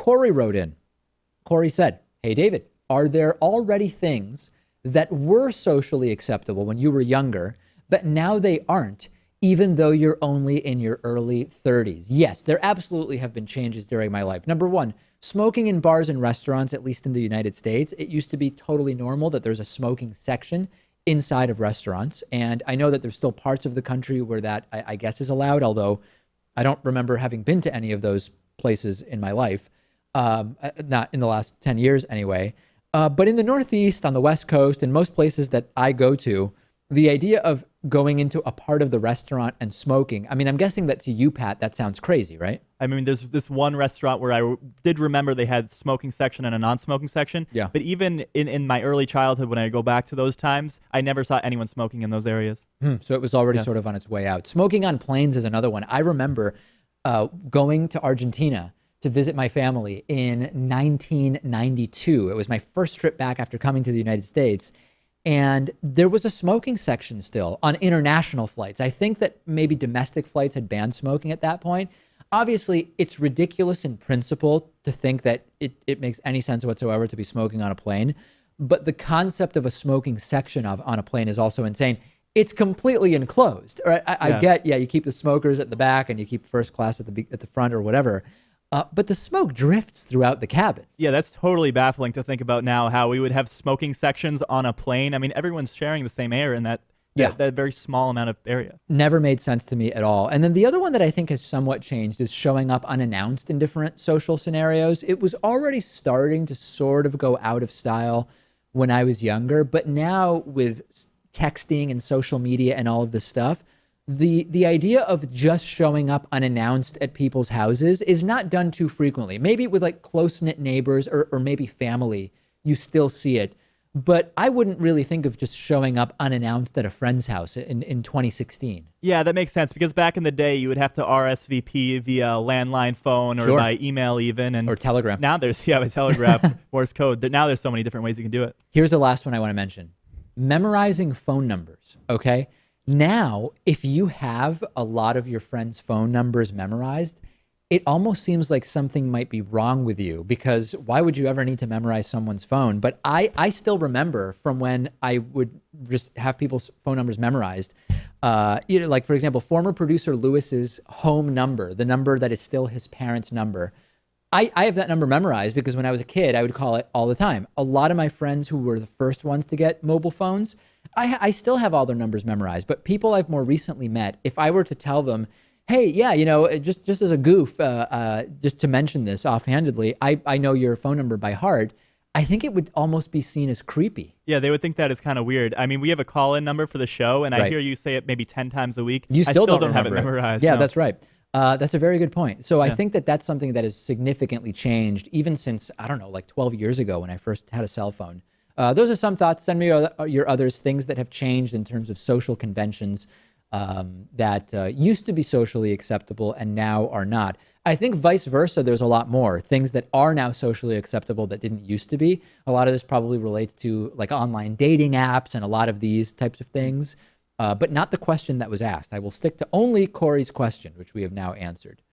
Corey wrote in. Corey said, "Hey, David, are there already things that were socially acceptable when you were younger, but now they aren't, even though you're only in your early 30s?" Yes, there absolutely have been changes during my life. Number one, smoking in bars and restaurants, at least in the United States, it used to be totally normal that there's a smoking section inside of restaurants. And I know that there's still parts of the country where that I guess is allowed, although I don't remember having been to any of those places in my life, not in the last 10 years anyway. But in the Northeast, on the West Coast, and most places that I go to, the idea of going into a part of the restaurant and smoking, I mean, I'm guessing that to you, Pat, that sounds crazy, right? I mean, there's this one restaurant where I did remember they had smoking section and a non-smoking section. Yeah. But even in my early childhood, when I go back to those times, I never saw anyone smoking in those areas. So it was already sort of on its way out. Smoking on planes is another one. I remember going to Argentina to visit my family in 1992. It was my first trip back after coming to the United States. And there was a smoking section still on international flights. I think that maybe domestic flights had banned smoking at that point. Obviously, it's ridiculous in principle to think that it makes any sense whatsoever to be smoking on a plane. But the concept of a smoking section on a plane is also insane. It's completely enclosed. Right? I get, you keep the smokers at the back and you keep first class at the front or whatever. But the smoke drifts throughout the cabin. Yeah, that's totally baffling to think about now, how we would have smoking sections on a plane. I mean, everyone's sharing the same air in that very small amount of area. Never made sense to me at all. And then the other one that I think has somewhat changed is showing up unannounced in different social scenarios. It was already starting to sort of go out of style when I was younger, but now with texting and social media and all of this stuff, the idea of just showing up unannounced at people's houses is not done too frequently. Maybe with like close-knit neighbors or maybe family, you still see it. But I wouldn't really think of just showing up unannounced at a friend's house in 2016. Yeah, that makes sense, because back in the day, you would have to RSVP via landline phone or by email even. Or telegram. Now there's, by telegraph, Morse code. Now there's so many different ways you can do it. Here's the last one I want to mention. Memorizing phone numbers, okay? Now, if you have a lot of your friends' phone numbers memorized, it almost seems like something might be wrong with you, because why would you ever need to memorize someone's phone? But I still remember from when I would just have people's phone numbers memorized. Like, for example, former producer Lewis's home number, the number that is still his parents' number. I have that number memorized because when I was a kid, I would call it all the time. A lot of my friends who were the first ones to get mobile phones, I still have all their numbers memorized. But people I've more recently met, if I were to tell them, hey, just as a goof, just to mention this offhandedly, I know your phone number by heart, I think it would almost be seen as creepy. Yeah, they would think that is kind of weird. I mean, we have a call-in number for the show, and I hear you say it maybe 10 times a week. You still don't have it memorized. Yeah, no. That's right. That's a very good point. So I think that that's something that has significantly changed, even since, I don't know, like 12 years ago when I first had a cell phone. Those are some thoughts. Send me your others, things that have changed in terms of social conventions that used to be socially acceptable and now are not. I think vice versa, there's a lot more things that are now socially acceptable that didn't used to be. A lot of this probably relates to like online dating apps and a lot of these types of things. But not the question that was asked. I will stick to only Corey's question, which we have now answered.